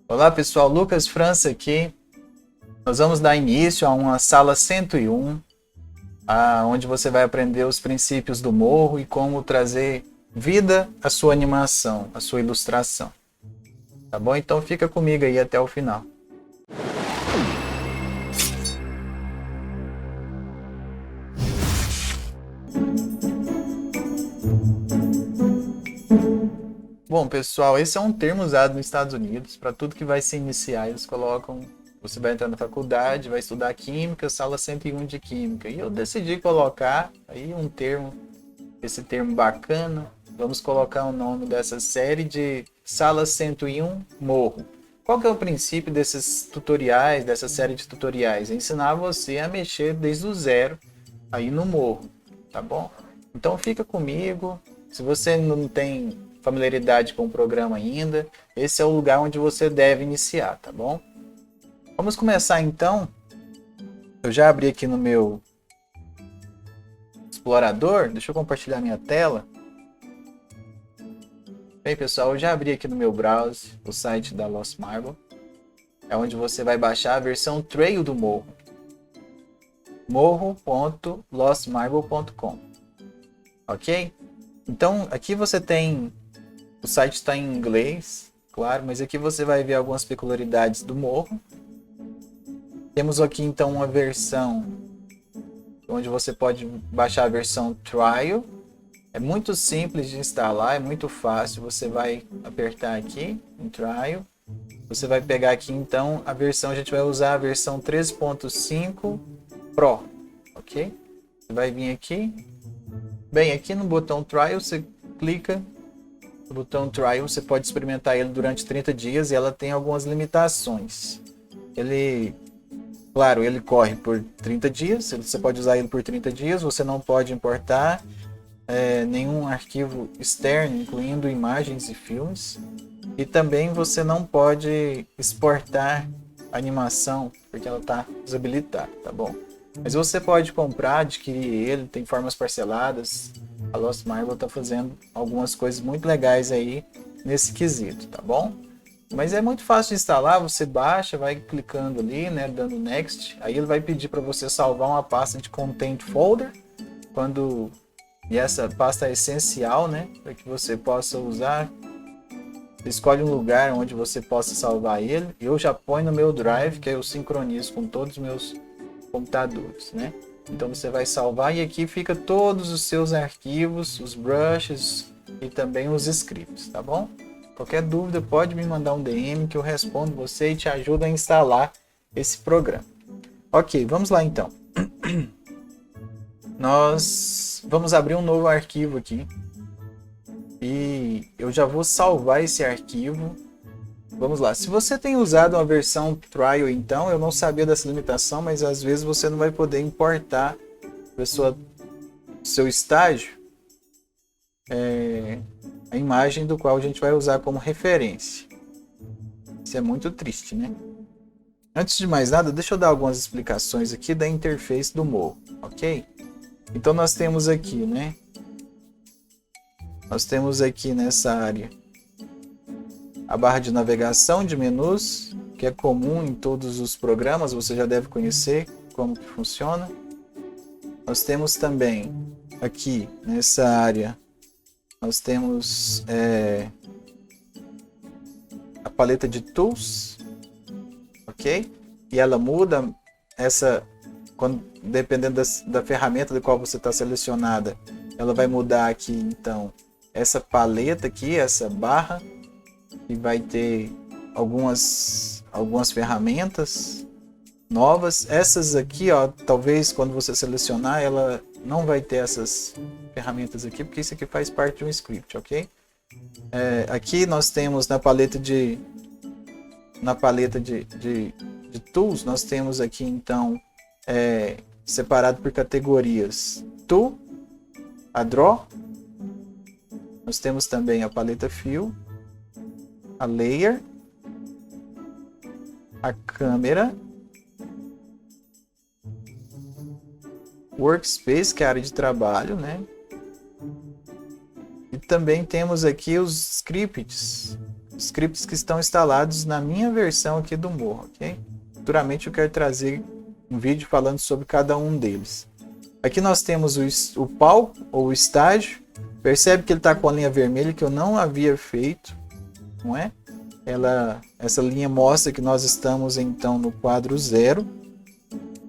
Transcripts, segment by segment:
Olá pessoal, Lucas França aqui. Nós vamos dar início a uma sala 101, onde você vai aprender os princípios do morro e como trazer vida à sua animação, à sua ilustração. Tá bom? Então fica comigo aí até o final. Bom, pessoal, esse é um termo usado nos Estados Unidos para tudo que vai se iniciar. Eles colocam, você vai entrar na faculdade, vai estudar química, sala 101 de química. E eu decidi colocar aí um termo, esse termo bacana. Vamos colocar o nome dessa série de sala 101 Morro. Qual que é o princípio desses tutoriais, dessa série de tutoriais? É ensinar você a mexer desde o zero aí no morro, tá bom? Então fica comigo. Se você não tem familiaridade com o programa ainda, esse é o lugar onde você deve iniciar, tá bom? Vamos começar então. Eu já abri aqui no meu explorador, deixa eu compartilhar minha tela. Bem, pessoal, eu já abri aqui no meu browser o site da Lost Marble. É onde você vai baixar a versão Trail do Morro. morro.lostmarble.com. Ok? Então, aqui você tem... O site está em inglês, claro, mas aqui você vai ver algumas peculiaridades do morro. Temos aqui então uma versão onde você pode baixar a versão Trial. É muito simples de instalar, é muito fácil. Você vai apertar aqui em Trial. Você vai pegar aqui então a versão, a gente vai usar a versão 3.5 Pro, ok? Você vai vir aqui. Bem, aqui no botão Trial você clica. O botão Trial você pode experimentar ele durante 30 dias e ela tem algumas limitações. Claro, ele corre por 30 dias, você pode usar ele por 30 dias, você não pode importar nenhum arquivo externo, incluindo imagens e filmes. E também você não pode exportar animação, porque ela está desabilitada, tá bom? Mas você pode comprar, adquirir ele, tem formas parceladas. A Lost Marble está fazendo algumas coisas muito legais aí nesse quesito, tá bom? Mas é muito fácil de instalar, você baixa, vai clicando ali, né, dando next. Aí ele vai pedir para você salvar uma pasta de content folder, e essa pasta é essencial, né, para que você possa usar. Escolhe um lugar onde você possa salvar ele. Eu já ponho no meu Drive, que eu sincronizo com todos os meus computadores, né? Então você vai salvar e aqui fica todos os seus arquivos, os brushes e também os scripts, tá bom? Qualquer dúvida pode me mandar um DM que eu respondo você e te ajudo a instalar esse programa. Ok, vamos lá então. Nós vamos abrir um novo arquivo aqui. E eu já vou salvar esse arquivo. Vamos lá. Se você tem usado uma versão Trial, então, eu não sabia dessa limitação, mas às vezes você não vai poder importar para seu estágio a imagem do qual a gente vai usar como referência. Isso é muito triste, né? Antes de mais nada, deixa eu dar algumas explicações aqui da interface do morro, ok? Então nós temos aqui, né? Nós temos aqui nessa área a barra de navegação de menus, que é comum em todos os programas, você já deve conhecer como que funciona. Nós temos também aqui nessa área, nós temos a paleta de tools, ok? E ela muda dependendo da ferramenta da qual você está selecionada, ela vai mudar aqui então essa paleta aqui, essa barra, e vai ter algumas ferramentas novas. Essas aqui, ó, talvez quando você selecionar, ela não vai ter essas ferramentas aqui, porque isso aqui faz parte de um script, ok? Aqui nós temos na paleta de tools, nós temos aqui então separado por categorias tool, a draw. Nós temos também a paleta Fill, a Layer, a câmera, Workspace, que é a área de trabalho, né? E também temos aqui os scripts, scripts que estão instalados na minha versão aqui do Morro, ok? Futuramente eu quero trazer um vídeo falando sobre cada um deles. Aqui nós temos o palco ou o estágio. Percebe que ele está com a linha vermelha que eu não havia feito, não é? Essa linha mostra que nós estamos então no quadro 0.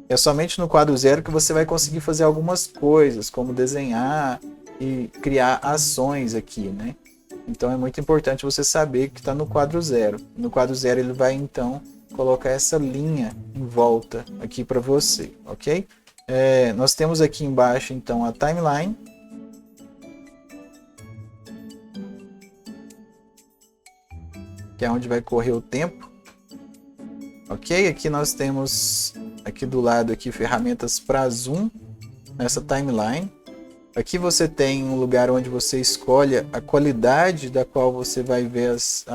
É somente no quadro 0 que você vai conseguir fazer algumas coisas, como desenhar e criar ações aqui, né? Então é muito importante você saber que está no quadro 0. No quadro 0 ele vai então colocar essa linha em volta aqui para você, ok? Nós temos aqui embaixo então a timeline. Que é onde vai correr o tempo. Ok? Aqui nós temos aqui do lado aqui ferramentas para zoom nessa timeline. Aqui você tem um lugar onde você escolhe a qualidade da qual você vai ver os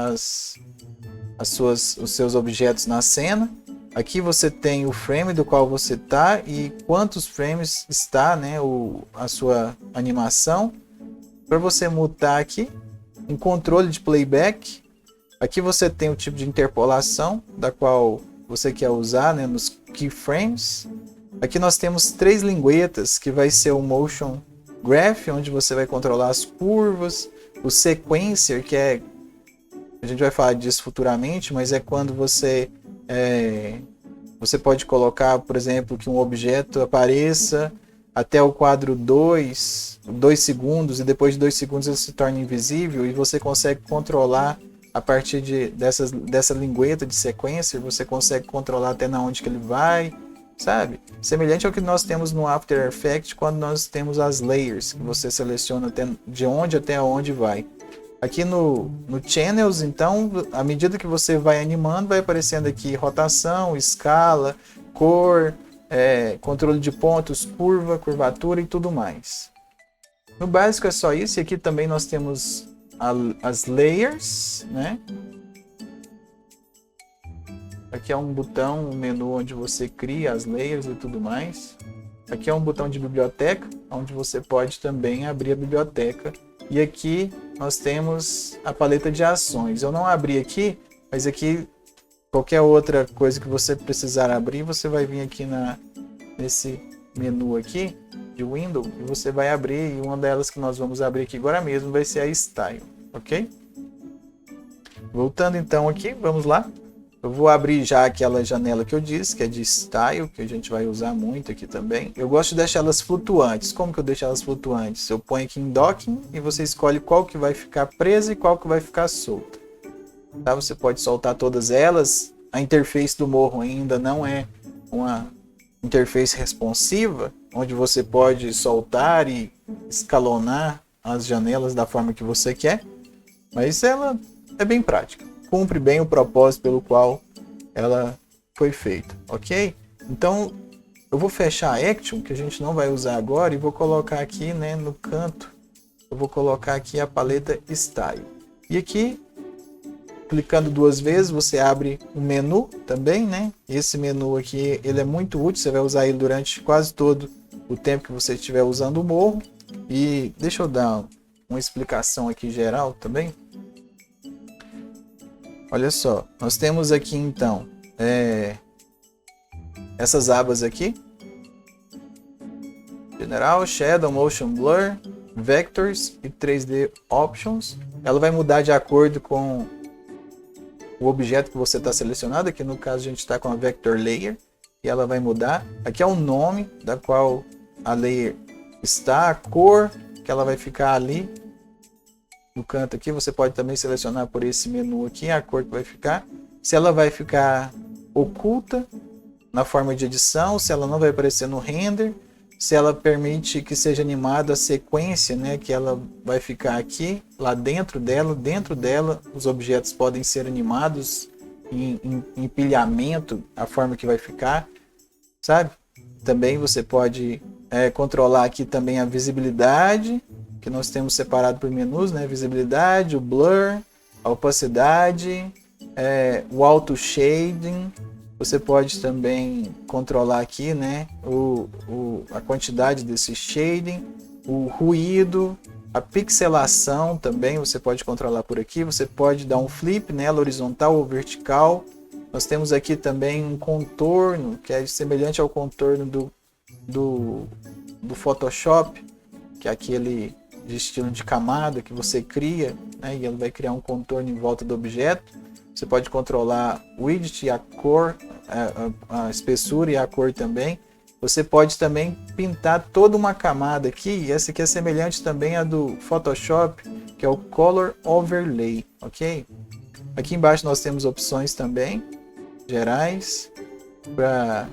seus objetos na cena. Aqui você tem o frame do qual você está e quantos frames está, né, a sua animação. Para você mutar aqui, um controle de playback. Aqui você tem o tipo de interpolação da qual você quer usar, né, nos keyframes. Aqui nós temos 3 linguetas, que vai ser o Motion Graph, onde você vai controlar as curvas. O Sequencer, que a gente vai falar disso futuramente, mas é quando você pode colocar, por exemplo, que um objeto apareça até o quadro 2 segundos, e depois de 2 segundos ele se torna invisível, e você consegue controlar a partir dessa lingueta de sequência, você consegue controlar até onde que ele vai, sabe? Semelhante ao que nós temos no After Effects quando nós temos as layers, que você seleciona de onde até onde vai. Aqui no Channels, então, à medida que você vai animando, vai aparecendo aqui rotação, escala, cor, controle de pontos, curva, curvatura e tudo mais. No básico é só isso, e aqui também nós temos as layers, né? Aqui é um botão, um menu onde você cria as layers e tudo mais. Aqui é um botão de biblioteca, onde você pode também abrir a biblioteca. E aqui nós temos a paleta de ações. Eu não abri aqui, mas aqui qualquer outra coisa que você precisar abrir, você vai vir aqui nesse menu aqui de Windows e você vai abrir, e uma delas que nós vamos abrir aqui agora mesmo vai ser a Style, ok? Voltando então aqui, vamos lá. Eu vou abrir já aquela janela que eu disse, que é de Style, que a gente vai usar muito aqui também. Eu gosto de deixar elas flutuantes. Como que eu deixo elas flutuantes? Eu ponho aqui em Docking e você escolhe qual que vai ficar presa e qual que vai ficar solta. Tá? Você pode soltar todas elas. A interface do Morro ainda não é uma interface responsiva, onde você pode soltar e escalonar as janelas da forma que você quer, mas ela é bem prática, cumpre bem o propósito pelo qual ela foi feita, ok? Então eu vou fechar a Action, que a gente não vai usar agora, e vou colocar aqui, né, no canto, eu vou colocar aqui a paleta Style, e aqui clicando 2 vezes, você abre um menu também, né? Esse menu aqui, ele é muito útil, você vai usar ele durante quase todo o tempo que você estiver usando o Morro. E deixa eu dar uma explicação aqui geral também. Olha só, nós temos aqui então essas abas aqui. General, Shadow, Motion Blur, Vectors e 3D Options. Ela vai mudar de acordo com o objeto que você está selecionado. Aqui no caso a gente está com a Vector Layer e ela vai mudar. Aqui é o nome da qual a layer está, a cor que ela vai ficar ali no canto aqui. Você pode também selecionar por esse menu aqui a cor que vai ficar. Se ela vai ficar oculta na forma de edição, se ela não vai aparecer no render, se ela permite que seja animada a sequência, né, que ela vai ficar aqui, lá dentro dela os objetos podem ser animados em empilhamento, a forma que vai ficar, sabe? Também você pode controlar aqui também a visibilidade, que nós temos separado por menus, né? Visibilidade, o blur, a opacidade, o auto shading. Você pode também controlar aqui, né, a quantidade desse shading, o ruído, A pixelação também você pode controlar por aqui. Você pode dar um flip nela, horizontal ou vertical. Nós temos aqui também um contorno, que é semelhante ao contorno do Photoshop, que é aquele de estilo de camada que você cria, né? E ele vai criar um contorno em volta do objeto. Você pode controlar o widget e a cor, a espessura e a cor também. Você pode também pintar toda uma camada aqui, e essa aqui é semelhante também à do Photoshop, que é o Color Overlay, ok? Aqui embaixo nós temos opções também, gerais, para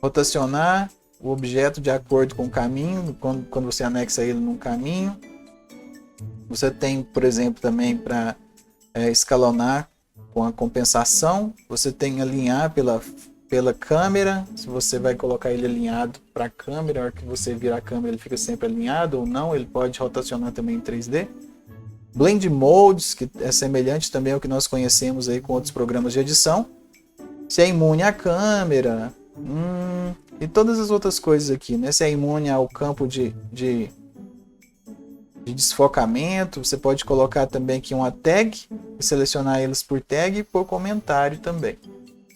rotacionar o objeto de acordo com o caminho, quando você anexa ele num caminho. Você tem, por exemplo, também para escalonar com a compensação. Você tem alinhar pela câmera, se você vai colocar ele alinhado para a câmera, a hora que você virar a câmera ele fica sempre alinhado ou não, ele pode rotacionar também em 3D. Blend Modes, que é semelhante também ao que nós conhecemos aí com outros programas de edição. Se é imune à câmera, e todas as outras coisas aqui, né? Se é imune ao campo de desfocamento, você pode colocar também aqui uma tag e selecionar eles por tag e por comentário também.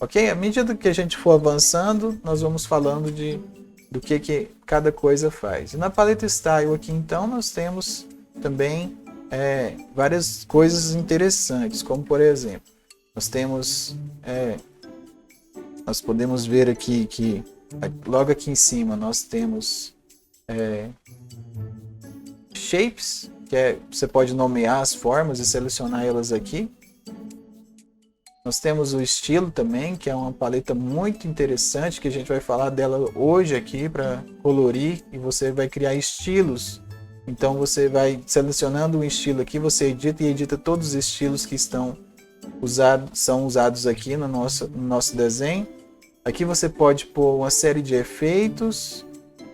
Ok? À medida que a gente for avançando, nós vamos falando do que cada coisa faz. E na paleta Style aqui, então, nós temos também várias coisas interessantes, como por exemplo, nós podemos ver aqui que logo aqui em cima nós temos Shapes, que você pode nomear as formas e selecionar elas aqui. Nós temos o estilo também, que é uma paleta muito interessante, que a gente vai falar dela hoje aqui para colorir, e você vai criar estilos. Então você vai selecionando um estilo aqui, você edita todos os estilos que são usados aqui no nosso desenho. Aqui você pode pôr uma série de efeitos,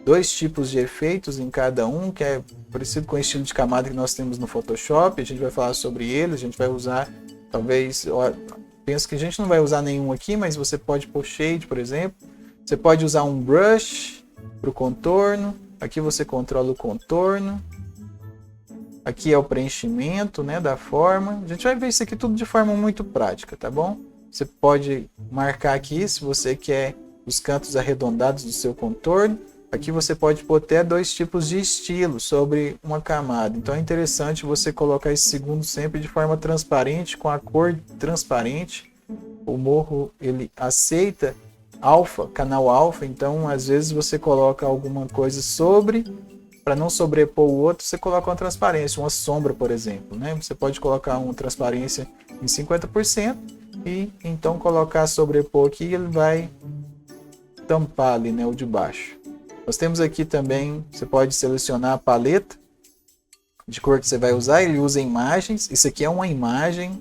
2 tipos de efeitos em cada um, que é parecido com o estilo de camada que nós temos no Photoshop. A gente vai falar sobre eles, a gente vai usar, talvez, penso que a gente não vai usar nenhum aqui, mas você pode pôr shade, por exemplo. Você pode usar um brush para o contorno. Aqui você controla o contorno. Aqui é o preenchimento, né, da forma. A gente vai ver isso aqui tudo de forma muito prática, tá bom? Você pode marcar aqui se você quer os cantos arredondados do seu contorno. Aqui você pode pôr até 2 tipos de estilo sobre uma camada. Então é interessante você colocar esse segundo sempre de forma transparente, com a cor transparente. O morro ele aceita canal alfa, então às vezes você coloca alguma coisa sobre, para não sobrepor o outro, você coloca uma transparência, uma sombra, por exemplo, né? Você pode colocar uma transparência em 50% e então colocar sobrepor aqui, ele vai tampar ali, né, o de baixo. Nós temos aqui também, você pode selecionar a paleta de cor que você vai usar, ele usa imagens, isso aqui é uma imagem,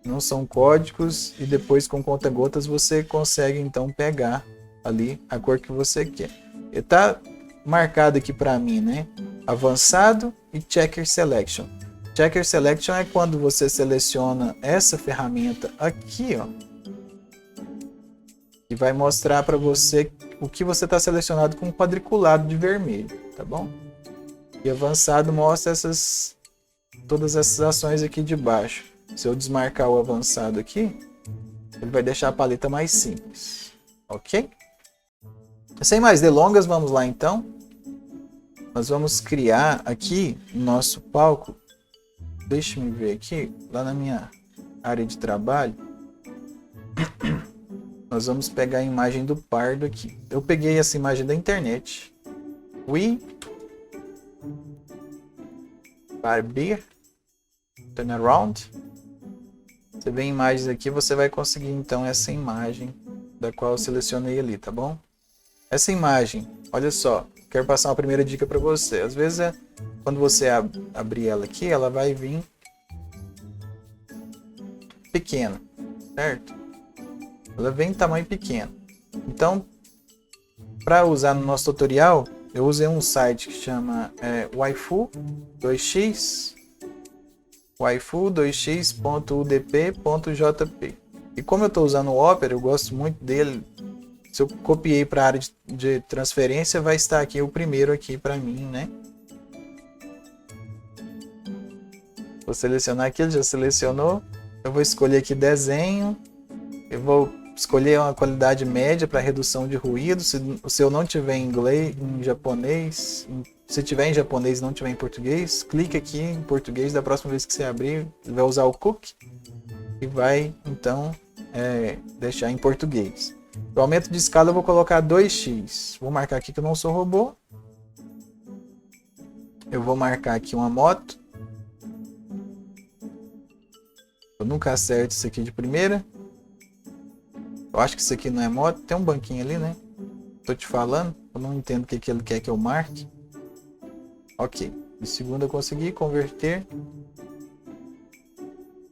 não são códigos, e depois com conta-gotas você consegue então pegar ali a cor que você quer. Ele está marcado aqui para mim, né? Avançado e Checker Selection. Checker Selection é quando você seleciona essa ferramenta aqui, ó, e vai mostrar para você o que você está selecionado com um quadriculado de vermelho, tá bom? E avançado mostra todas essas ações aqui de baixo. Se eu desmarcar o avançado aqui, ele vai deixar a paleta mais simples, ok? Sem mais delongas, vamos lá então. Nós vamos criar aqui no nosso palco. Deixa-me ver aqui, lá na minha área de trabalho. Nós vamos pegar a imagem do pardo aqui. Eu peguei essa imagem da internet. Barbear. Turn around. Você vê imagens aqui, você vai conseguir então essa imagem da qual eu selecionei ali, tá bom? Essa imagem, olha só, quero passar uma primeira dica para você. Às vezes, quando você abrir ela aqui, ela vai vir pequena, certo? Ela vem em tamanho pequeno. Então, para usar no nosso tutorial, eu usei um site que chama waifu2x.udp.jp. E como eu estou usando o Opera, eu gosto muito dele. Se eu copiei para a área de transferência, vai estar aqui o primeiro aqui para mim, né? Vou selecionar aqui, ele já selecionou. Eu vou escolher aqui desenho. Eu vou escolher uma qualidade média para redução de ruído. Se o seu não tiver em inglês, em japonês, se tiver em japonês e não tiver em português, clique aqui em português. Da próxima vez que você abrir, ele vai usar o cookie e vai então deixar em português. O aumento de escala eu vou colocar 2x. Vou marcar aqui que eu não sou robô. Eu vou marcar aqui uma moto. Eu nunca acerto isso aqui de primeira. Eu acho que isso aqui não é moto. Tem um banquinho ali, né? Tô te falando. Eu não entendo o que ele quer que eu marque. Ok. De segunda eu consegui converter.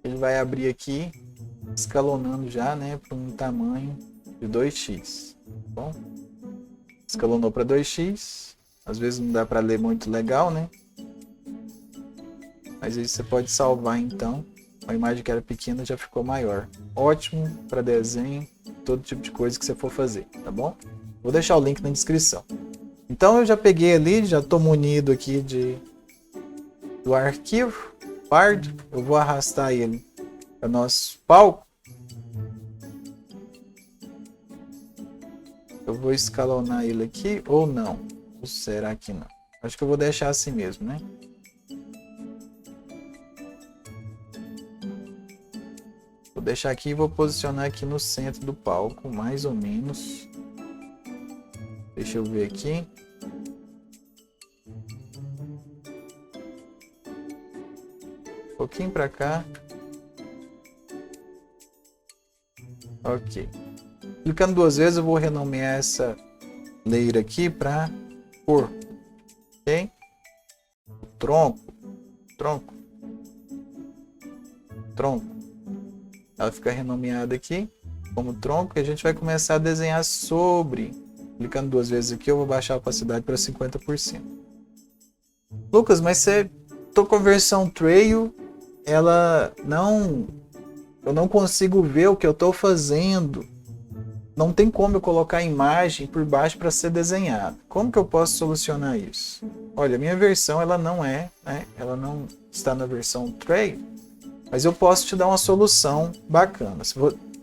Ele vai abrir aqui, escalonando já, né? Para um tamanho de 2x. Bom, escalonou para 2x. Às vezes não dá para ler muito legal, né? Mas aí você pode salvar então. A imagem que era pequena já ficou maior. Ótimo para desenho, todo tipo de coisa que você for fazer, tá bom? Vou deixar o link na descrição. Então eu já peguei ali, já estou munido aqui do arquivo Pardo. Eu vou arrastar ele para nosso palco. Eu vou escalonar ele aqui ou não? Ou será que não? Acho que eu vou deixar assim mesmo, né? Vou deixar aqui e vou posicionar aqui no centro do palco, mais ou menos. Deixa eu ver aqui. Um pouquinho para cá. Ok. Clicando duas vezes eu vou renomear essa layer aqui para corpo. Ok? Tronco. Ela fica renomeada aqui como tronco e a gente vai começar a desenhar sobre. Clicando duas vezes aqui eu vou baixar a opacidade para 50%. Lucas, mas você tô com a versão Trail, eu não consigo ver o que eu estou fazendo. Não tem como eu colocar a imagem por baixo para ser desenhada. Como que eu posso solucionar isso? Olha, a minha versão ela não está na versão Trail, mas eu posso te dar uma solução bacana.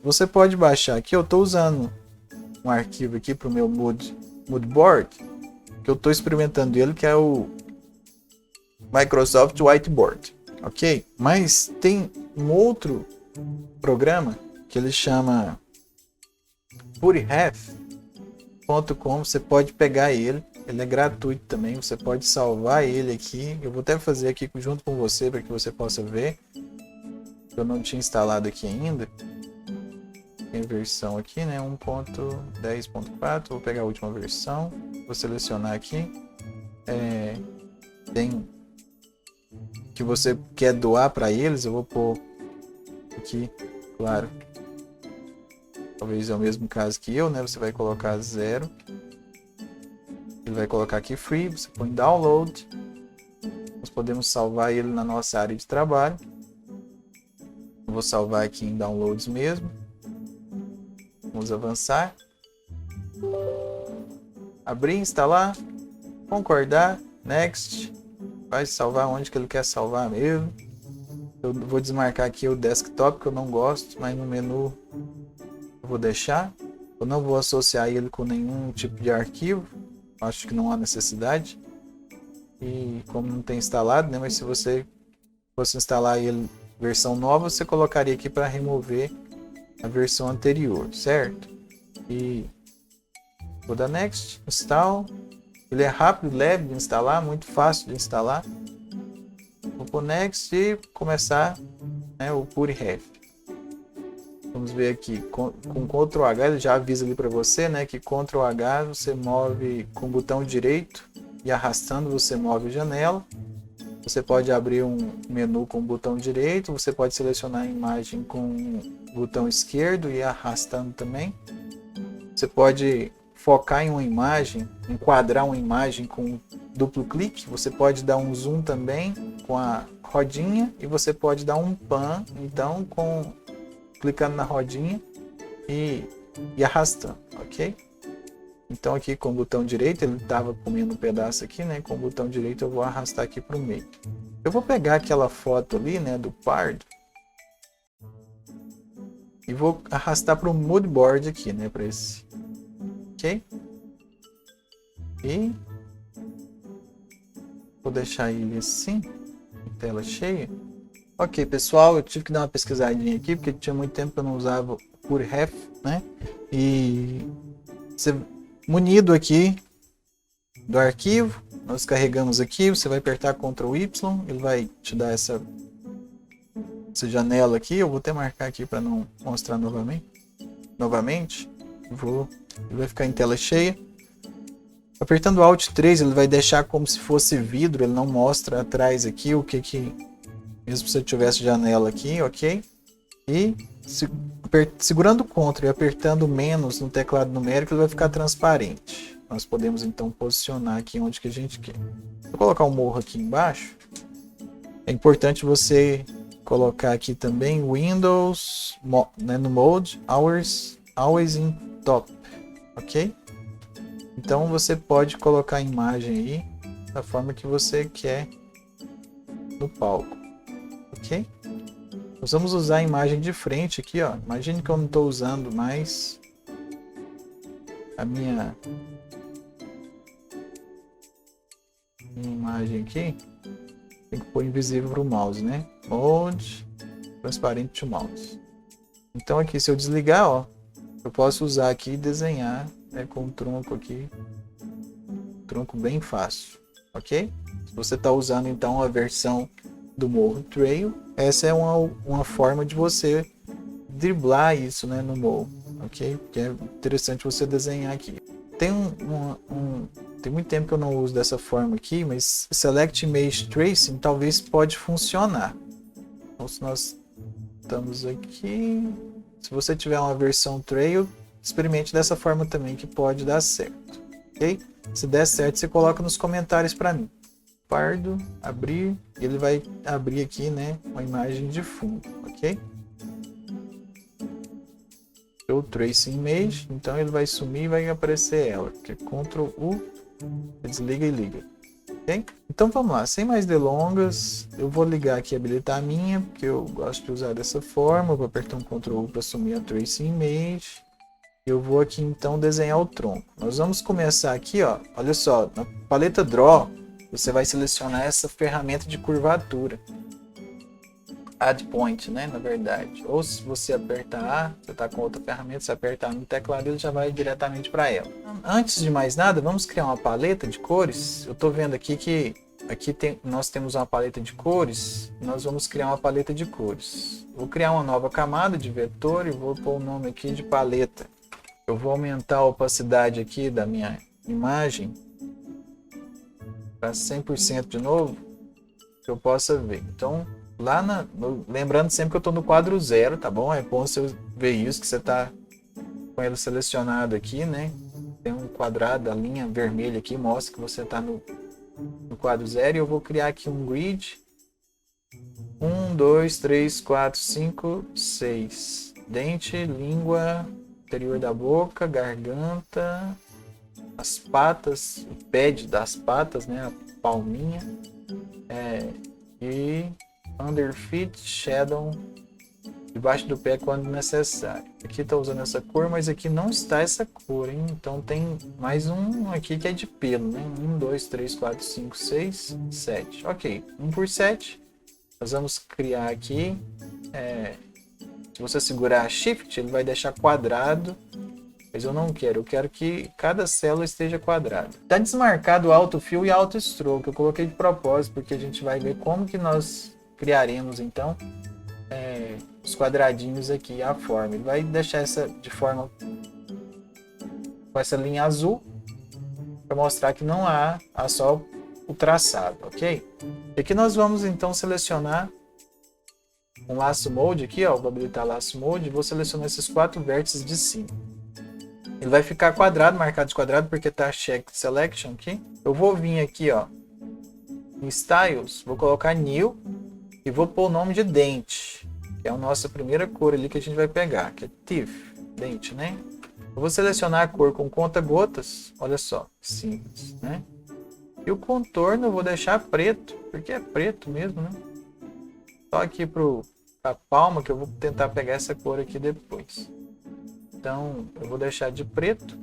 Você pode baixar aqui, eu estou usando um arquivo aqui para o meu mood board, que eu estou experimentando ele, que é o Microsoft Whiteboard, ok? Mas tem um outro programa que ele chama PureHef.com. Você pode pegar ele é gratuito também, você pode salvar ele aqui. Eu vou até fazer aqui junto com você para que você possa ver. Eu não tinha instalado aqui ainda. Tem a versão aqui, né? 1.10.4. Vou pegar a última versão. Vou selecionar aqui. Tem que você quer doar para eles. Eu vou pôr aqui, claro. Talvez é o mesmo caso que eu, né? Você vai colocar 0. Ele vai colocar aqui free. Você põe download. Nós podemos salvar ele na nossa área de trabalho. Eu vou salvar aqui em downloads mesmo. Vamos avançar. Abrir, instalar. Concordar. Next. Vai salvar onde que ele quer salvar mesmo. Eu vou desmarcar aqui o desktop, que eu não gosto, mas no menu eu vou deixar. Eu não vou associar ele com nenhum tipo de arquivo. Acho que não há necessidade. E como não tem instalado, né? Mas se você fosse instalar ele versão nova, você colocaria aqui para remover a versão anterior, certo? E vou dar next, install. Ele é rápido, leve de instalar, muito fácil de instalar. Vou pôr next e começar, né, o PureHef. Vamos ver aqui, com Ctrl H, ele já avisa ali para você, né, que Ctrl H você move com o botão direito e arrastando você move a janela. Você pode abrir um menu com o botão direito, você pode selecionar a imagem com o botão esquerdo e arrastando também. Você pode focar em uma imagem, enquadrar uma imagem com duplo clique. Você pode dar um zoom também com a rodinha e você pode dar um pan, então clicando na rodinha e arrastando, ok? Então aqui com o botão direito, ele estava comendo um pedaço aqui, né? Com o botão direito eu vou arrastar aqui para o meio. Eu vou pegar aquela foto ali, né, do pardo, e vou arrastar para o mood board aqui, né, para esse, ok? E vou deixar ele assim, tela cheia. Ok, pessoal, eu tive que dar uma pesquisadinha aqui, porque tinha muito tempo que eu não usava o Purref, né? E você, munido aqui do arquivo, nós carregamos aqui, você vai apertar Ctrl Y, ele vai te dar essa janela aqui. Eu vou até marcar aqui para não mostrar novamente. Ele vai ficar em tela cheia. Apertando Alt 3, ele vai deixar como se fosse vidro, ele não mostra atrás aqui o que mesmo se eu tivesse janela aqui, ok? E segurando Ctrl e apertando menos no teclado numérico, ele vai ficar transparente. Nós podemos então posicionar aqui onde que a gente quer. Vou colocar um morro aqui embaixo. É importante você colocar aqui também Windows, né, no Mode, Always in Top, ok? Então você pode colocar a imagem aí da forma que você quer no palco, ok? Nós vamos usar a imagem de frente aqui, ó. Imagine que eu não estou usando mais a minha imagem aqui. Tem que pôr invisível para o mouse, né? Mode, transparente to mouse. Então aqui, se eu desligar, ó, eu posso usar aqui e desenhar, né, com um tronco aqui. Tronco bem fácil, ok? Se você está usando então a versão do Morro Trail, essa é uma forma de você driblar isso, né, no Morro, ok? Que é interessante você desenhar aqui. Tem muito tempo que eu não uso dessa forma aqui, mas Select Image Tracing talvez pode funcionar. Então, se nós estamos aqui, se você tiver uma versão Trail, experimente dessa forma também, que pode dar certo, ok? Se der certo, você coloca nos comentários para mim. Pardo, abrir, e ele vai abrir aqui, né, uma imagem de fundo, ok? O Tracing Image, então ele vai sumir e vai aparecer ela, que é Ctrl U, desliga e liga, ok? Então vamos lá, sem mais delongas, eu vou ligar aqui e habilitar a minha, porque eu gosto de usar dessa forma. Eu vou apertar um Ctrl U para sumir a Tracing Image. Eu vou aqui então desenhar o tronco. Nós vamos começar aqui, ó, olha só, na paleta Draw, você vai selecionar essa ferramenta de curvatura. Add Point, né, na verdade. Ou se você apertar A, você está com outra ferramenta, você apertar no teclado, ele já vai diretamente para ela. Antes de mais nada, vamos criar uma paleta de cores. Eu estou vendo aqui que nós temos uma paleta de cores. Nós vamos criar uma paleta de cores. Vou criar uma nova camada de vetor e vou pôr o nome aqui de paleta. Eu vou aumentar a opacidade aqui da minha imagem para 100% de novo, que eu possa ver. Então, lembrando sempre que eu estou no quadro 0, tá bom? É bom você ver isso, que você está com ele selecionado aqui, né? Tem um quadrado, a linha vermelha aqui mostra que você está no quadro 0. E eu vou criar aqui um grid. 1, 2, 3, 4, 5, 6. Dente, língua, interior da boca, garganta, as patas, o pad das patas, né? A palminha. E underfeet, shadow, debaixo do pé quando necessário. Aqui está usando essa cor, mas aqui não está essa cor, hein? Então tem mais um aqui que é de pelo, né? 1, 2, 3, 4, 5, 6, 7. Ok, 1 por 7. Nós vamos criar aqui. Se você segurar Shift, ele vai deixar quadrado. Mas eu não quero, eu quero que cada célula esteja quadrada. Está desmarcado o Auto Fill e Auto Stroke. Eu coloquei de propósito, porque a gente vai ver como que nós criaremos então os quadradinhos aqui, a forma. Ele vai deixar essa de forma com essa linha azul para mostrar que não há só o traçado, ok? E aqui nós vamos então selecionar um laço mode aqui, ó, vou habilitar laço mode e vou selecionar esses 4 vértices de cima. Ele vai ficar quadrado, marcado de quadrado, porque está check selection aqui. Eu vou vir aqui, ó, em styles, vou colocar new e vou pôr o nome de dente, que é a nossa primeira cor ali que a gente vai pegar, que é teeth, dente, né? Eu vou selecionar a cor com conta-gotas, olha só, simples, né? E o contorno eu vou deixar preto, porque é preto mesmo, né? Só aqui pra palma que eu vou tentar pegar essa cor aqui depois. Então eu vou deixar de preto.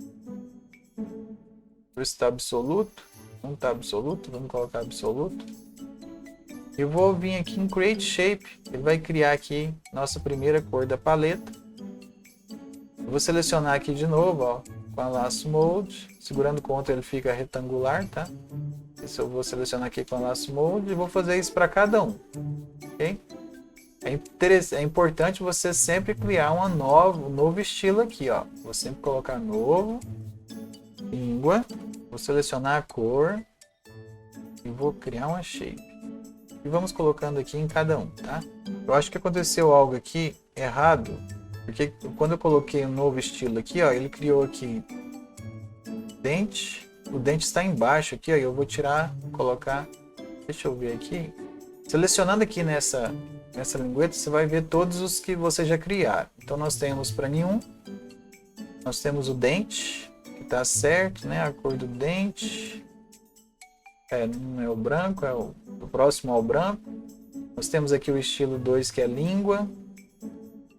Ver se está absoluto. Não está absoluto, vamos colocar absoluto. Eu vou vir aqui em Create Shape, ele vai criar aqui nossa primeira cor da paleta. Eu vou selecionar aqui de novo, ó, com a Lasso Mode, segurando Ctrl ele fica retangular, tá? Isso eu vou selecionar aqui com a Lasso Mode e vou fazer isso para cada um, ok? É importante você sempre criar um novo estilo aqui, ó. Vou sempre colocar novo, língua, vou selecionar a cor e vou criar uma shape. E vamos colocando aqui em cada um, tá? Eu acho que aconteceu algo aqui errado, porque quando eu coloquei um novo estilo aqui, ó, ele criou aqui dente. O dente está embaixo aqui, ó, eu vou tirar, colocar, deixa eu ver aqui. Selecionando aqui nessa lingueta, você vai ver todos os que você já criaram. Então nós temos para nenhum, nós temos o dente, que está certo, né? A cor do dente. Não é o branco, é o próximo ao branco. Nós temos aqui o estilo 2, que é língua.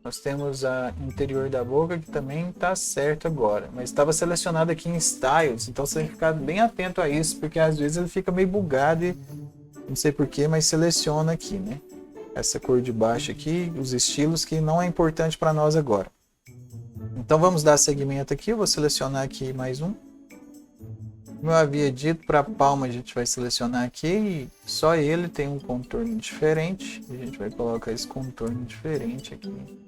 Nós temos a interior da boca, que também está certo agora. Mas estava selecionado aqui em Styles, então você tem que ficar bem atento a isso, porque às vezes ele fica meio bugado e não sei porquê, mas seleciona aqui, né? Essa cor de baixo aqui, os estilos, que não é importante para nós agora. Então vamos dar segmento aqui, eu vou selecionar aqui mais um. Como eu havia dito, para a palma a gente vai selecionar aqui e só ele tem um contorno diferente. A gente vai colocar esse contorno diferente aqui.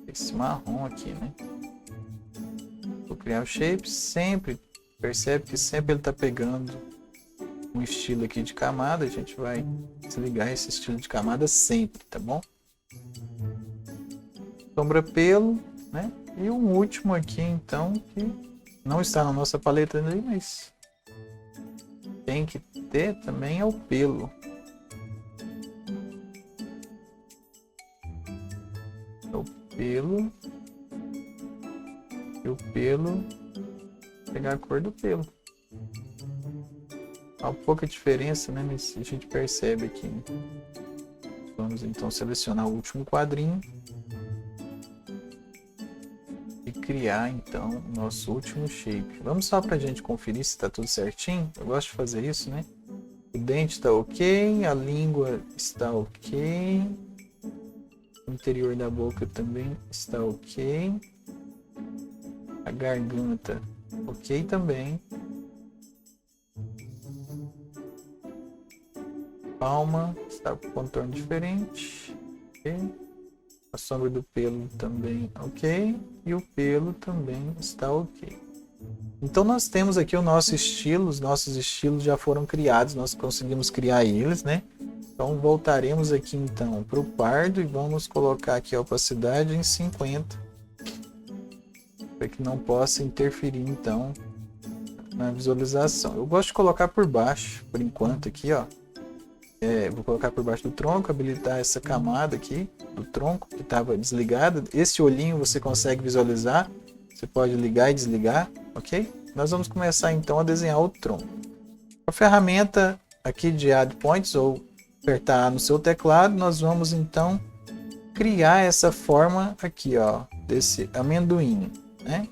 Esse marrom aqui, né? Vou criar o shape, sempre, percebe que sempre ele está pegando um estilo aqui de camada. A gente vai desligar esse estilo de camada sempre, tá bom? Sombra pelo, né? E um último aqui, então, que não está na nossa paleta ali, mas tem que ter também, é o pelo. O pelo. E o pelo. Vou pegar a cor do pelo. Há uma pouca diferença, né? Mas a gente percebe aqui. Vamos então selecionar o último quadrinho. Criar então o nosso último shape. Vamos só para a gente conferir se está tudo certinho. Eu gosto de fazer isso, né? O dente está ok, a língua está ok, o interior da boca também está ok, a garganta ok também, palma está com contorno diferente, ok. A sombra do pelo também ok. E o pelo também está ok. Então nós temos aqui o nosso estilo. Os nossos estilos já foram criados. Nós conseguimos criar eles, né? Então voltaremos aqui então para o pardo. E vamos colocar aqui a opacidade em 50. Para que não possa interferir então na visualização. Eu gosto de colocar por baixo. Por enquanto aqui, ó. Vou colocar por baixo do tronco, habilitar essa camada aqui do tronco que estava desligada. Esse olhinho você consegue visualizar, você pode ligar e desligar, ok? Nós vamos começar então a desenhar o tronco. A ferramenta aqui de Add Points, ou apertar no seu teclado, nós vamos então criar essa forma aqui, ó, desse amendoim, né?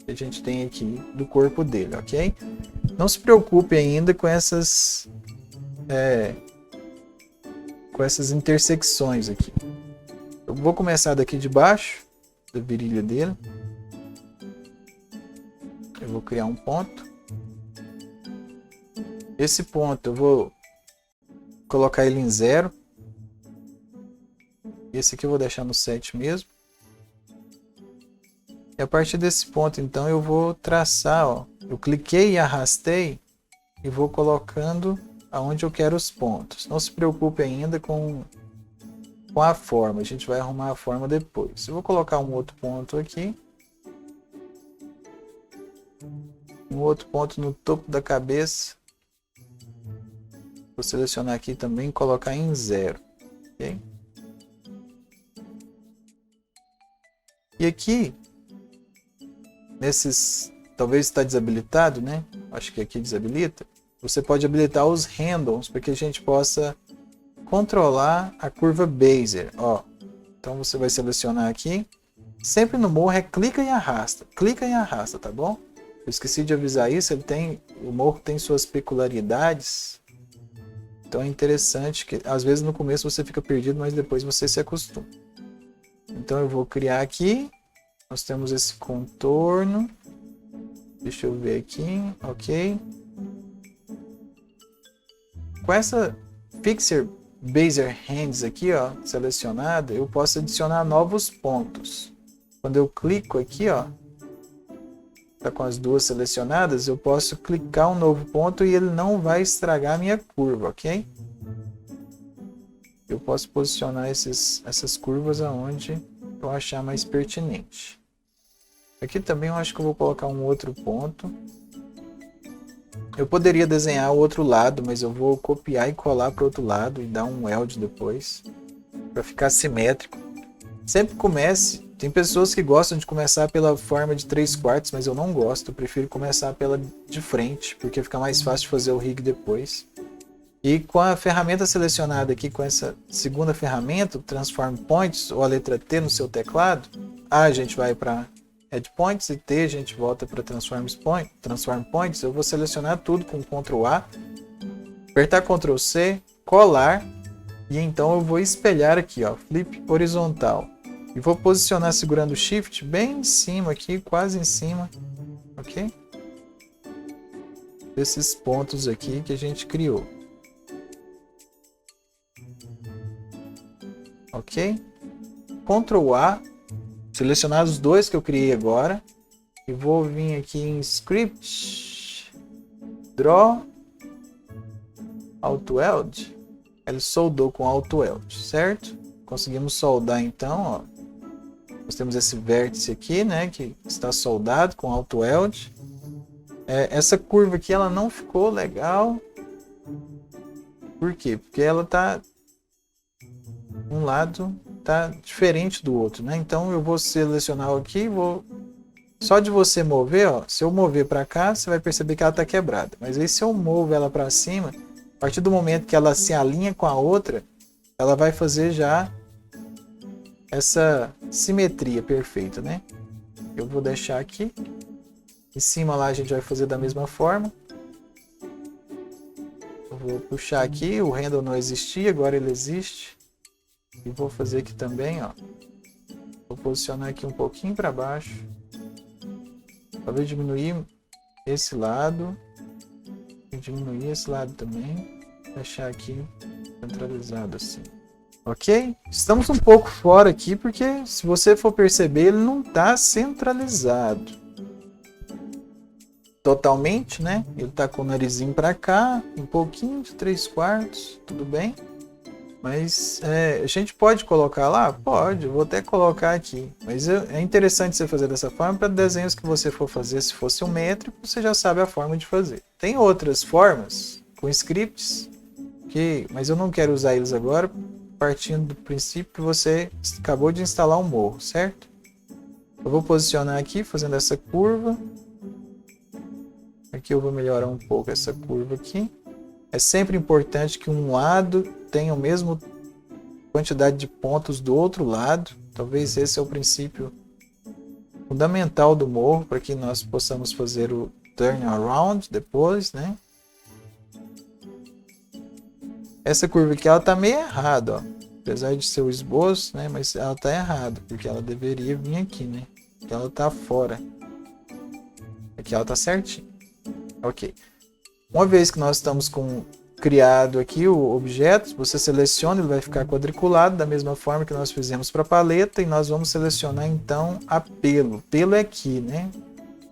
Que a gente tem aqui do corpo dele, ok? Não se preocupe ainda com essas intersecções aqui. Eu vou começar daqui de baixo, da virilha dele. Eu vou criar um ponto. Esse ponto eu vou colocar ele em 0. Esse aqui eu vou deixar no 7 mesmo. E a partir desse ponto, então, eu vou traçar, ó. Eu cliquei e arrastei e vou colocando aonde eu quero os pontos. Não se preocupe ainda com a forma, a gente vai arrumar a forma depois. Eu vou colocar um outro ponto aqui. Um outro ponto no topo da cabeça. Vou selecionar aqui também e colocar em 0. Okay? E aqui, nesses talvez está desabilitado, né? Acho que aqui desabilita. Você pode habilitar os handles para que a gente possa controlar a curva Bezier. Ó, então você vai selecionar aqui. Sempre no morro é clica e arrasta, tá bom? Eu esqueci de avisar isso, o morro tem suas peculiaridades. Então é interessante que às vezes no começo você fica perdido, mas depois você se acostuma. Então eu vou criar aqui. Nós temos esse contorno. Deixa eu ver aqui, ok. Com essa Fixer Bezier Hands aqui, ó, selecionada, eu posso adicionar novos pontos. Quando eu clico aqui, ó, tá com as duas selecionadas, eu posso clicar um novo ponto e ele não vai estragar a minha curva, ok? Eu posso posicionar essas curvas aonde eu achar mais pertinente. Aqui também eu acho que eu vou colocar um outro ponto. Eu poderia desenhar o outro lado, mas eu vou copiar e colar para o outro lado e dar um weld depois, para ficar simétrico. Sempre comece. Tem pessoas que gostam de começar pela forma de 3/4, mas eu não gosto. Eu prefiro começar pela de frente, porque fica mais fácil de fazer o rig depois. E com a ferramenta selecionada aqui, com essa segunda ferramenta, Transform Points, ou a letra T no seu teclado, A a gente vai para Add Points e T a gente volta para Transform Points. Eu vou selecionar tudo com Ctrl A, apertar Ctrl C, colar, e então eu vou espelhar aqui, ó, Flip horizontal. E vou posicionar segurando o Shift bem em cima aqui, quase em cima, ok? Desses pontos aqui que a gente criou. Ok? Ctrl A, selecionar os dois que eu criei agora. E vou vir aqui em Script, Draw, Auto Weld. Ele soldou com Auto Weld, certo? Conseguimos soldar então, ó. Nós temos esse vértice aqui, né, que está soldado com Auto Weld. Essa curva aqui ela não ficou legal. Por quê? Porque ela tá um lado tá diferente do outro, né? Então eu vou selecionar aqui, só de você mover, ó, se eu mover para cá, você vai perceber que ela tá quebrada. Mas aí se eu movo ela para cima, a partir do momento que ela se alinha com a outra, ela vai fazer já essa simetria perfeita, né? Eu vou deixar aqui. Em cima lá a gente vai fazer da mesma forma. Eu vou puxar aqui, o handle não existia, agora ele existe. E vou fazer aqui também, ó. Vou posicionar aqui um pouquinho para baixo. Talvez diminuir esse lado. E diminuir esse lado também. Deixar aqui centralizado assim. Ok? Estamos um pouco fora aqui, porque se você for perceber, ele não está centralizado totalmente, né? Ele está com o narizinho para cá, um pouquinho de 3/4, tudo bem? Mas a gente pode colocar lá? Pode, eu vou até colocar aqui. Mas é interessante você fazer dessa forma para desenhos que você for fazer. Se fosse um métrico, você já sabe a forma de fazer. Tem outras formas com scripts, mas eu não quero usar eles agora, partindo do princípio que você acabou de instalar um morro, certo? Eu vou posicionar aqui, fazendo essa curva. Aqui eu vou melhorar um pouco essa curva aqui. É sempre importante que um lado tenha a mesma quantidade de pontos do outro lado. Talvez esse é o princípio fundamental do morro, para que nós possamos fazer o turnaround depois, né? Essa curva aqui ela está meio errada, ó. Apesar de ser o esboço, né? Mas ela está errada, porque ela deveria vir aqui, né? Aqui ela está fora. Aqui ela está certinho. Ok. Uma vez que nós estamos criado aqui o objeto, você seleciona, ele vai ficar quadriculado da mesma forma que nós fizemos para a paleta, e nós vamos selecionar então a pelo. Pelo é aqui, né?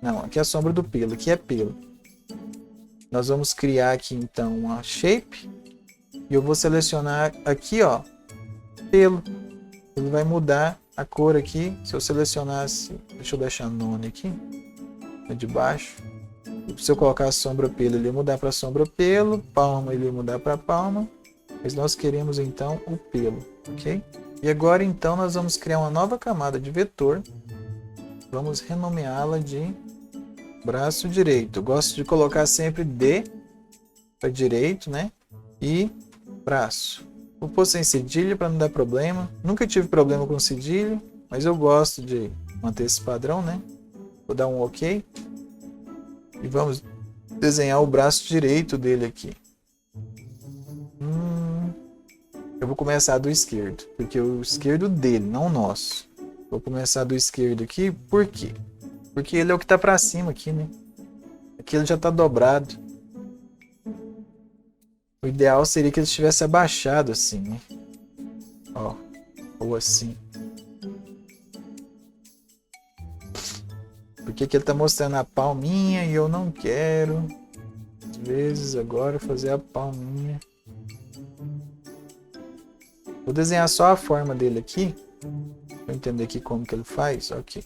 Não, aqui é a sombra do pelo, aqui é pelo. Nós vamos criar aqui então uma shape, e eu vou selecionar aqui, ó, pelo. Ele vai mudar a cor aqui. Se eu selecionasse, deixa eu deixar none aqui, de baixo. Se eu colocar a sombra pelo, ele ia mudar para sombra pelo, palma ele ia mudar para palma, mas nós queremos então o pelo, ok? E agora então nós vamos criar uma nova camada de vetor, vamos renomeá-la de braço direito. Eu gosto de colocar sempre D para direito, né? E braço. Vou pôr sem cedilha para não dar problema. Nunca tive problema com cedilha, mas eu gosto de manter esse padrão, né? Vou dar um OK. E vamos desenhar o braço direito dele aqui. Eu vou começar do esquerdo, porque o esquerdo dele, não o nosso. Vou começar do esquerdo aqui, por quê? Porque ele é o que está para cima aqui, né? Aqui ele já está dobrado. O ideal seria que ele estivesse abaixado assim, né? Ó, ou assim. Porque aqui ele está mostrando a palminha e eu não quero, às vezes, agora fazer a palminha. Vou desenhar só a forma dele aqui. Para entender aqui como que ele faz. Ok.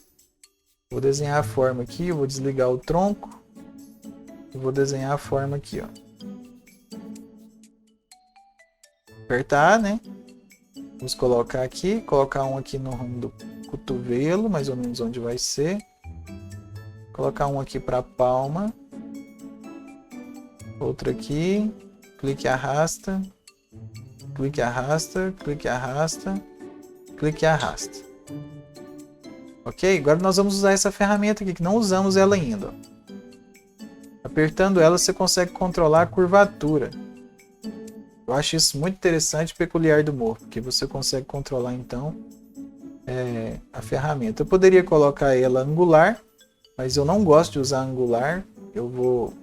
Vou desenhar a forma aqui. Vou desligar o tronco. E vou desenhar a forma aqui, ó. Apertar, né? Vamos colocar aqui. Colocar um aqui no rumo do cotovelo. Mais ou menos onde vai ser. Colocar um aqui para a palma. Outro aqui. Clique e arrasta. Clique e arrasta, clique e arrasta, clique e arrasta. Ok? Agora nós vamos usar essa ferramenta aqui, que não usamos ela ainda. Apertando ela, você consegue controlar a curvatura. Eu acho isso muito interessante e peculiar do morro, porque você consegue controlar, então, a ferramenta. Eu poderia colocar ela angular, mas eu não gosto de usar angular. Eu vou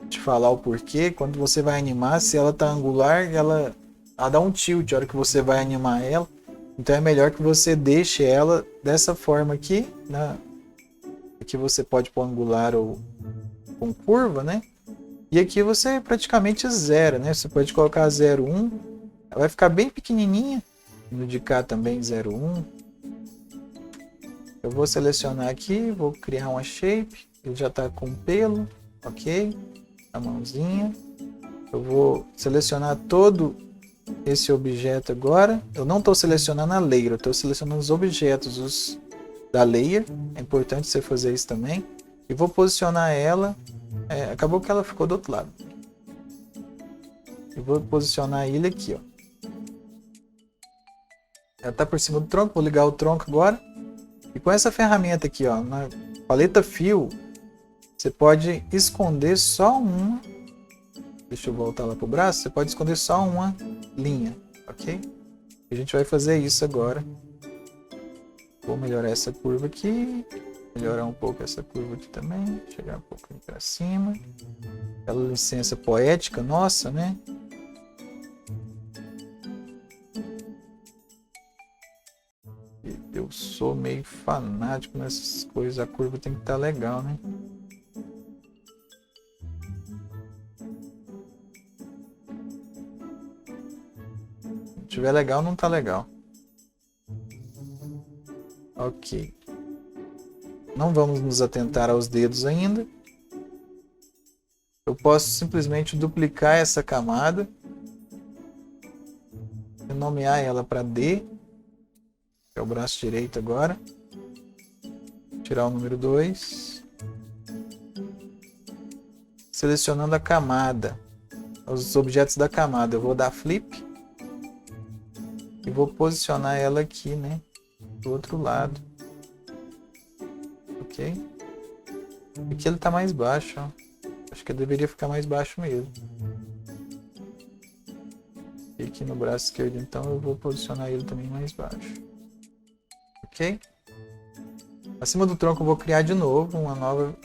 te falar o porquê. Quando você vai animar, se ela está angular, ela dá um tilt na hora que você vai animar ela. Então é melhor que você deixe ela dessa forma aqui, né? Aqui você pode pôr angular ou com curva, né? E aqui você praticamente zera, né? Você pode colocar 0,1, ela vai ficar bem pequenininha. No de cá também 0,1. Eu vou selecionar aqui, vou criar uma shape. Ele já está com pelo, ok? A mãozinha. Eu vou selecionar todo esse objeto agora. Eu não estou selecionando a layer, eu estou selecionando os objetos da layer. É importante você fazer isso também. E vou posicionar ela. Acabou que ela ficou do outro lado. Eu vou posicionar ele aqui, ó. Ela está por cima do tronco. Vou ligar o tronco agora. E com essa ferramenta aqui, ó, na paleta fio, você pode esconder só uma. Deixa eu voltar lá para o braço. Você pode esconder só uma linha, ok? A gente vai fazer isso agora. Vou melhorar essa curva aqui. Melhorar um pouco essa curva aqui também. Chegar um pouco para cima. Aquela licença poética nossa, né? Eu sou meio fanático nessas coisas. A curva tem que estar legal, né? Se tiver legal, não tá legal. Ok. Não vamos nos atentar aos dedos ainda. Eu posso simplesmente duplicar essa camada. E nomear ela para D. Que é o braço direito agora. Tirar o número 2. Selecionando a camada. Os objetos da camada. Eu vou dar flip. E vou posicionar ela aqui, né? Do outro lado. Ok? Aqui ele está mais baixo, ó. Acho que ele deveria ficar mais baixo mesmo. E aqui no braço esquerdo, então, eu vou posicionar ele também mais baixo. Ok? Acima do tronco eu vou criar de novo uma nova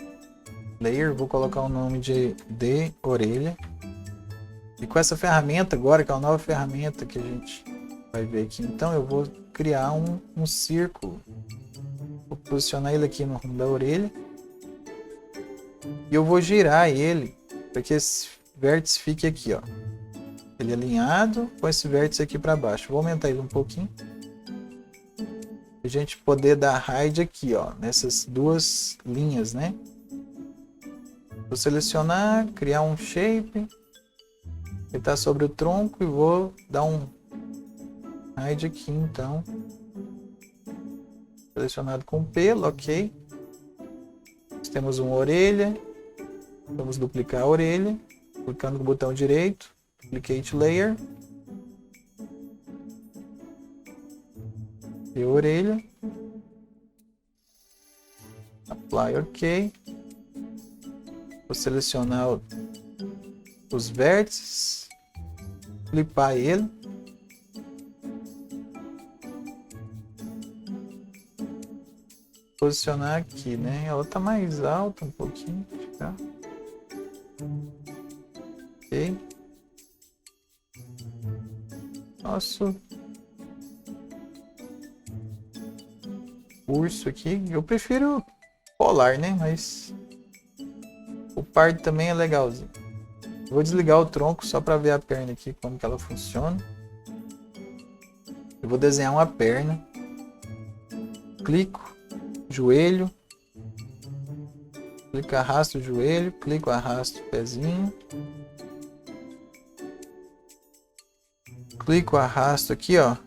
layer. Vou colocar o nome de orelha. E com essa ferramenta agora, que é uma nova ferramenta que a gente vai ver aqui, então eu vou criar um círculo. Vou posicionar ele aqui no rumo da orelha. E eu vou girar ele para que esse vértice fique aqui, ó. Ele alinhado com esse vértice aqui para baixo. Vou aumentar ele um pouquinho. Para a gente poder dar hide aqui, ó, nessas duas linhas, né? Vou selecionar, criar um shape. Ele está sobre o tronco e vou dar um hide aqui, então. Selecionado com pelo, ok. Temos uma orelha Vamos duplicar a orelha, clicando no botão direito, Duplicate Layer. E a orelha. Apply OK. Vou selecionar os vértices, clipar ele. Posicionar aqui, né? Ela tá mais alta um pouquinho, tá? Ok. Nosso urso aqui, eu prefiro polar, né? Mas o pardo também é legalzinho. Vou desligar o tronco só para ver a perna aqui, como que ela funciona. Eu vou desenhar uma perna. Clico. Joelho, clico, arrasto o joelho, clico, arrasto o pezinho, clico, arrasto aqui, ó,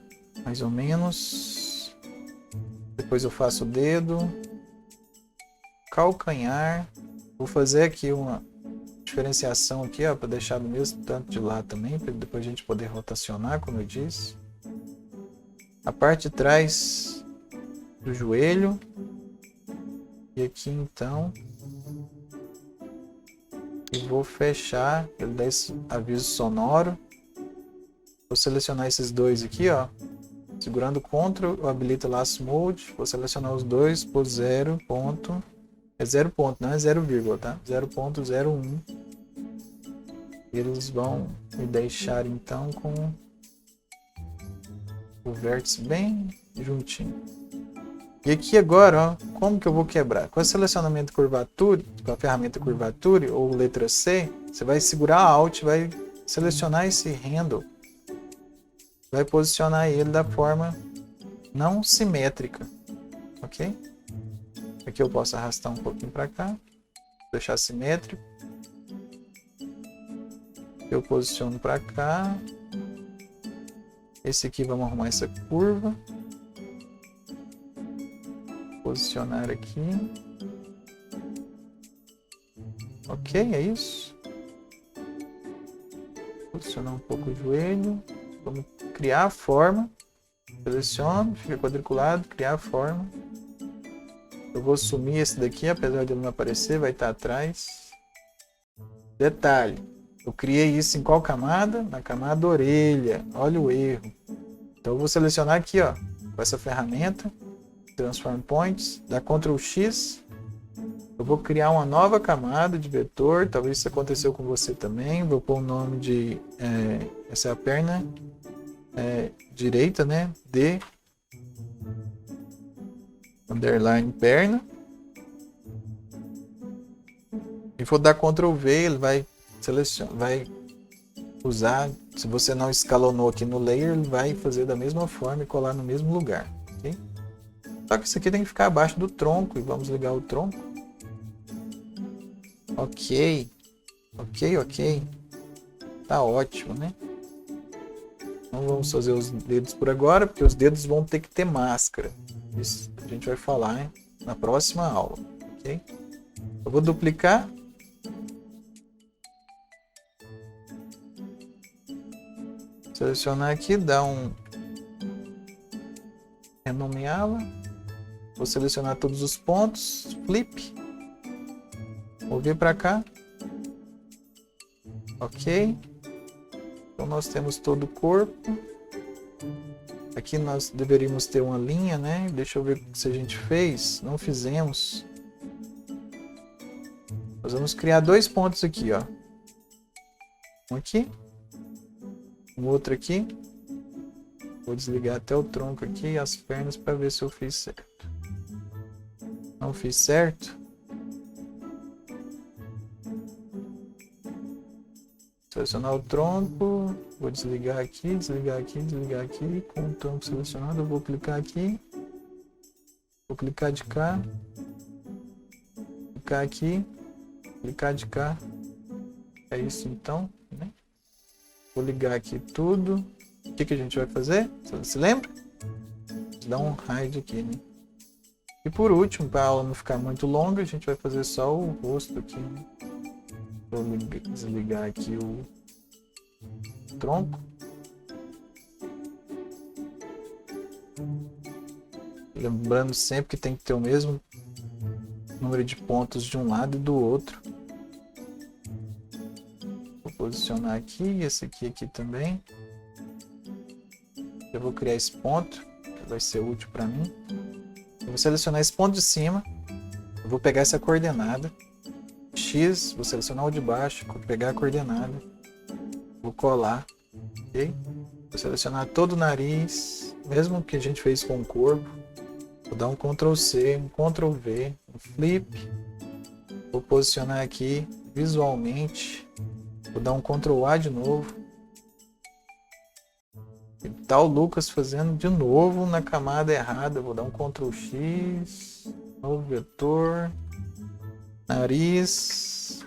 mais ou menos, depois eu faço o dedo, calcanhar, vou fazer aqui uma diferenciação aqui, ó, para deixar do mesmo tanto de lado também, para depois a gente poder rotacionar, como eu disse, a parte de trás do joelho. E aqui então eu vou fechar, ele dá esse aviso sonoro. Vou selecionar esses dois aqui, ó. Segurando Ctrl, eu habilito Lasso Mode. Vou selecionar os dois por 0 ponto. É 0 ponto, não é 0, tá? 0.01. Eles vão me deixar então com o vértice bem juntinho. E aqui agora, ó, como que eu vou quebrar? Com o selecionamento curvature, com a ferramenta curvature ou letra C, você vai segurar a Alt, vai selecionar esse handle, vai posicionar ele da forma não simétrica, ok? Aqui eu posso arrastar um pouquinho para cá, deixar simétrico. Eu posiciono para cá. Esse aqui vamos arrumar essa curva. Posicionar aqui. Ok, é isso. Posicionar um pouco o joelho. Vamos criar a forma. Seleciono, fica quadriculado, criar a forma. Eu vou sumir esse daqui, apesar de ele não aparecer, vai estar atrás. Detalhe, eu criei isso em qual camada? Na camada orelha. Olha o erro. Então eu vou selecionar aqui, ó, com essa ferramenta. Transform Points, dá Ctrl X, eu vou criar uma nova camada de vetor, talvez isso aconteceu com você também, vou pôr o nome de, essa é a perna direita, né, D, underline perna, e vou dar Ctrl V, ele vai selecionar, vai usar, se você não escalonou aqui no layer, ele vai fazer da mesma forma e colar no mesmo lugar, ok? Só que isso aqui tem que ficar abaixo do tronco. E vamos ligar o tronco. Ok. Ok. Tá ótimo, né? Não vamos fazer os dedos por agora, porque os dedos vão ter que ter máscara. Isso a gente vai falar, hein, na próxima aula. Ok? Eu vou duplicar. Selecionar aqui, dar um... renomeá-la. Vou selecionar todos os pontos, flip, vou vir para cá, ok, então nós temos todo o corpo, aqui nós deveríamos ter uma linha, né, deixa eu ver se a gente fez, não fizemos, nós vamos criar dois pontos aqui, ó, um aqui, um outro aqui, vou desligar até o tronco aqui e as pernas para ver se eu fiz certo. Não fiz certo. Selecionar o tronco. Vou desligar aqui, desligar aqui, desligar aqui. Com o tronco selecionado, eu vou clicar aqui. Vou clicar de cá. Clicar aqui. Clicar de cá. É isso então, né? Vou ligar aqui tudo. O que a gente vai fazer? Você se lembra? Dá um hide aqui, né? E por último, para a aula não ficar muito longa, a gente vai fazer só o rosto aqui, né? Vou desligar aqui o tronco. Lembrando sempre que tem que ter o mesmo número de pontos de um lado e do outro. Vou posicionar aqui, esse aqui também. Eu vou criar esse ponto, que vai ser útil para mim. Eu vou selecionar esse ponto de cima. Eu vou pegar essa coordenada. X, vou selecionar o de baixo, vou pegar a coordenada. Vou colar. Ok? Vou selecionar todo o nariz, mesmo que a gente fez com o corpo. Vou dar um Ctrl C, um Ctrl V, um flip. Vou posicionar aqui visualmente. Vou dar um Ctrl A de novo. E tá o Lucas fazendo de novo na camada errada. Vou dar um Ctrl X. Novo vetor. Nariz.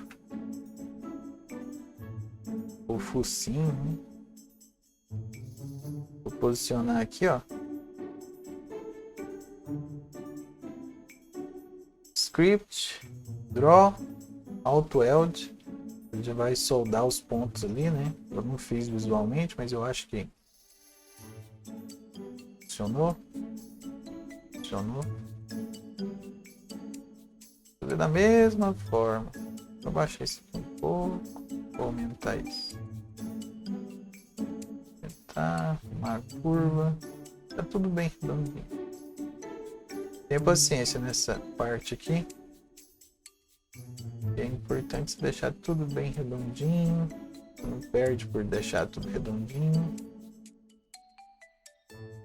O focinho. Vou posicionar aqui, ó. Script, Draw, Auto Weld. Ele já vai soldar os pontos ali, né? Eu não fiz visualmente, mas eu acho que funcionou. Funcionou. Vou fazer da mesma forma. Vou baixar isso aqui um pouco. Vou aumentar isso. Aumentar, uma curva. Tá tudo bem redondinho. Tenha paciência nessa parte aqui. É importante deixar tudo bem redondinho. Não perde por deixar tudo redondinho.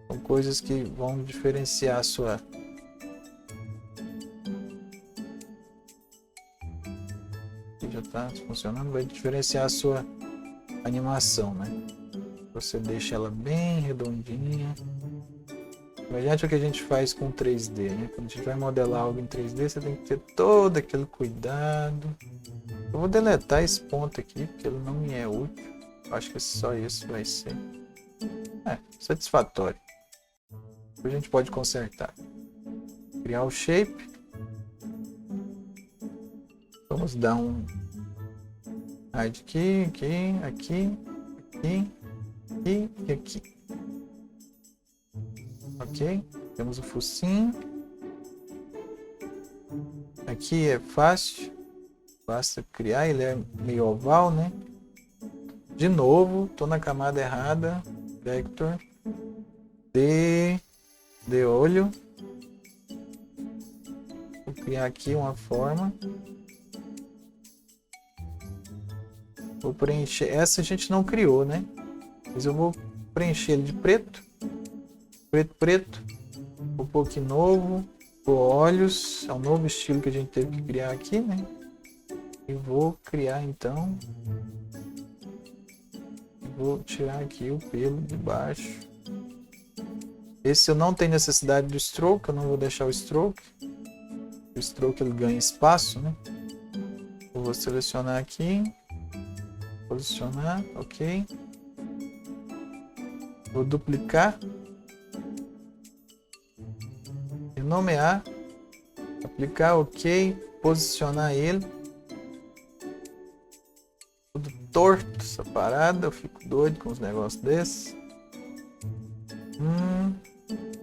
São coisas que vão diferenciar a sua... Aqui já está funcionando. Vai diferenciar a sua animação, né? Você deixa ela bem redondinha. Semelhante ao que a gente faz com 3D, né? Quando a gente vai modelar algo em 3D, você tem que ter todo aquele cuidado. Eu vou deletar esse ponto aqui, porque ele não me é útil. Eu acho que só isso vai ser satisfatório. A gente pode consertar. Criar o shape. Vamos dar um hide aqui, aqui e aqui. Ok, temos o focinho. Aqui é fácil, basta criar, ele é meio oval, né? De novo, estou na camada errada. Vector de olho. Vou criar aqui uma forma. Vou preencher. Essa a gente não criou, né? Mas eu vou preencher ele de preto. Preto. Um pouquinho novo. Olhos. É um novo estilo que a gente teve que criar aqui, né? E vou criar então. Vou tirar aqui o pelo de baixo. Esse eu não tenho necessidade do stroke. Eu não vou deixar o stroke. O stroke ele ganha espaço, né? Eu vou selecionar aqui. Posicionar. Ok. Vou duplicar. Nomear, aplicar OK, posicionar ele. Tudo torto essa parada, eu fico doido com os negócios desses.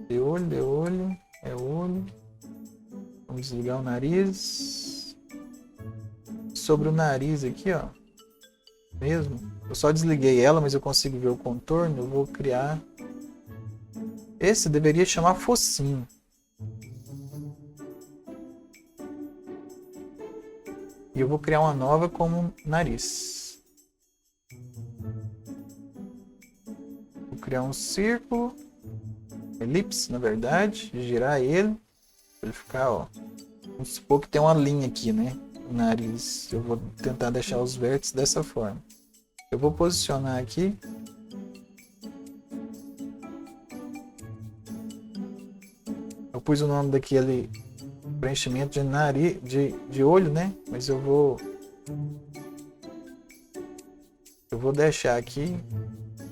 De olho, é olho. Vamos desligar o nariz. Sobre o nariz aqui, ó. Mesmo, eu só desliguei ela, mas eu consigo ver o contorno. Eu vou criar. Esse deveria chamar focinho. E eu vou criar uma nova como nariz. Vou criar um círculo. Elipse, na verdade. Girar ele. Para ele ficar, ó. Vamos supor que tem uma linha aqui, né? O nariz. Eu vou tentar deixar os vértices dessa forma. Eu vou posicionar aqui. Eu pus o nome daquele... preenchimento de nariz, de olho, né? Mas eu vou deixar aqui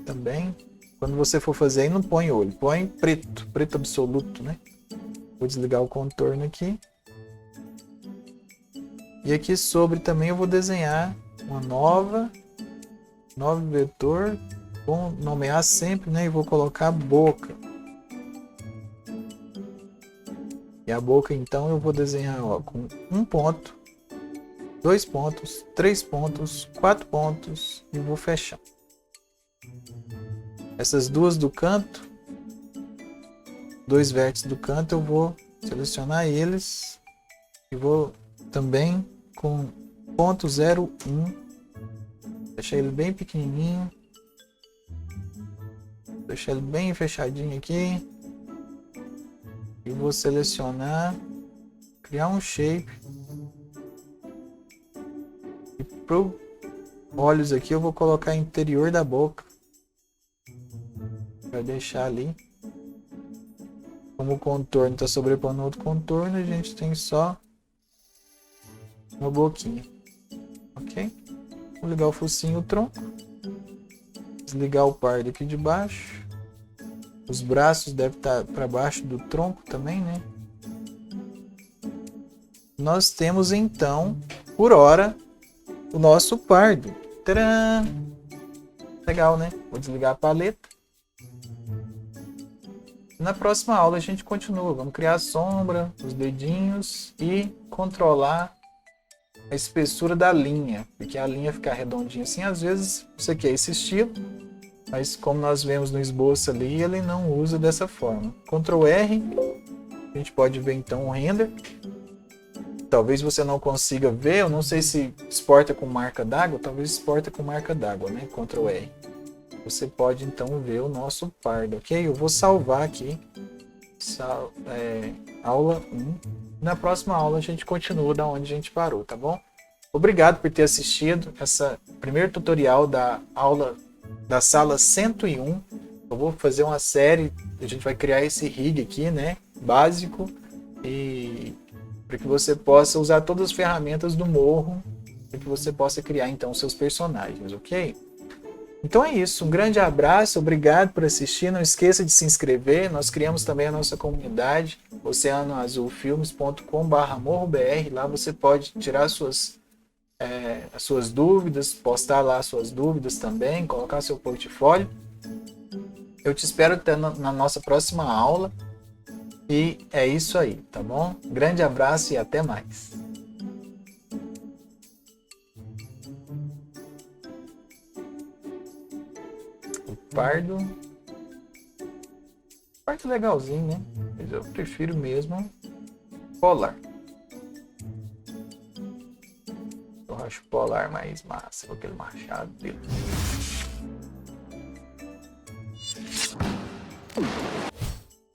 também. Quando você for fazer aí, não põe olho, põe preto absoluto, né? Vou desligar o contorno aqui. E aqui sobre também eu vou desenhar uma nova novo vetor. Vou nomear sempre, né? E vou colocar boca. E a boca, então, eu vou desenhar, ó, com 1 ponto, 2 pontos, 3 pontos, 4 pontos e vou fechar. Essas duas do canto, 2 vértices do canto, eu vou selecionar eles e vou também com ponto 0,1, deixar ele bem pequenininho, deixar ele bem fechadinho aqui. E vou selecionar, criar um shape. E pro olhos aqui eu vou colocar interior da boca. Vai deixar ali. Como o contorno está sobrepondo outro contorno, a gente tem só uma boquinha. Ok? Vou ligar o focinho e o tronco. Desligar o par daqui de baixo. Os braços devem estar para baixo do tronco também, né? Nós temos então, por hora, o nosso pardo. Tcharam! Legal, né? Vou desligar a paleta. Na próxima aula a gente continua. Vamos criar a sombra, os dedinhos e controlar a espessura da linha. Porque a linha ficar redondinha assim, às vezes você quer esse estilo. Mas como nós vemos no esboço ali, ele não usa dessa forma. Ctrl R, a gente pode ver então o render. Talvez você não consiga ver, eu não sei se exporta com marca d'água, talvez exporta com marca d'água, né? Ctrl R. Você pode então ver o nosso pardo, ok? Eu vou salvar aqui, aula 1. Na próxima aula a gente continua da onde a gente parou, tá bom? Obrigado por ter assistido essa primeiro tutorial da aula da sala 101. Eu vou fazer uma série, a gente vai criar esse rig aqui, né, básico, e para que você possa usar todas as ferramentas do Morro, para que você possa criar então seus personagens, ok? Então é isso, um grande abraço, obrigado por assistir, não esqueça de se inscrever, nós criamos também a nossa comunidade, oceanoazulfilmes.com/morrobr, lá você pode tirar as suas dúvidas, postar lá as suas dúvidas também, colocar seu portfólio. Eu te espero até na nossa próxima aula. E é isso aí, tá bom? Grande abraço e até mais. O pardo. Pardo legalzinho, né? Mas eu prefiro mesmo polar. Eu acho polar mais massa, com aquele machado dele.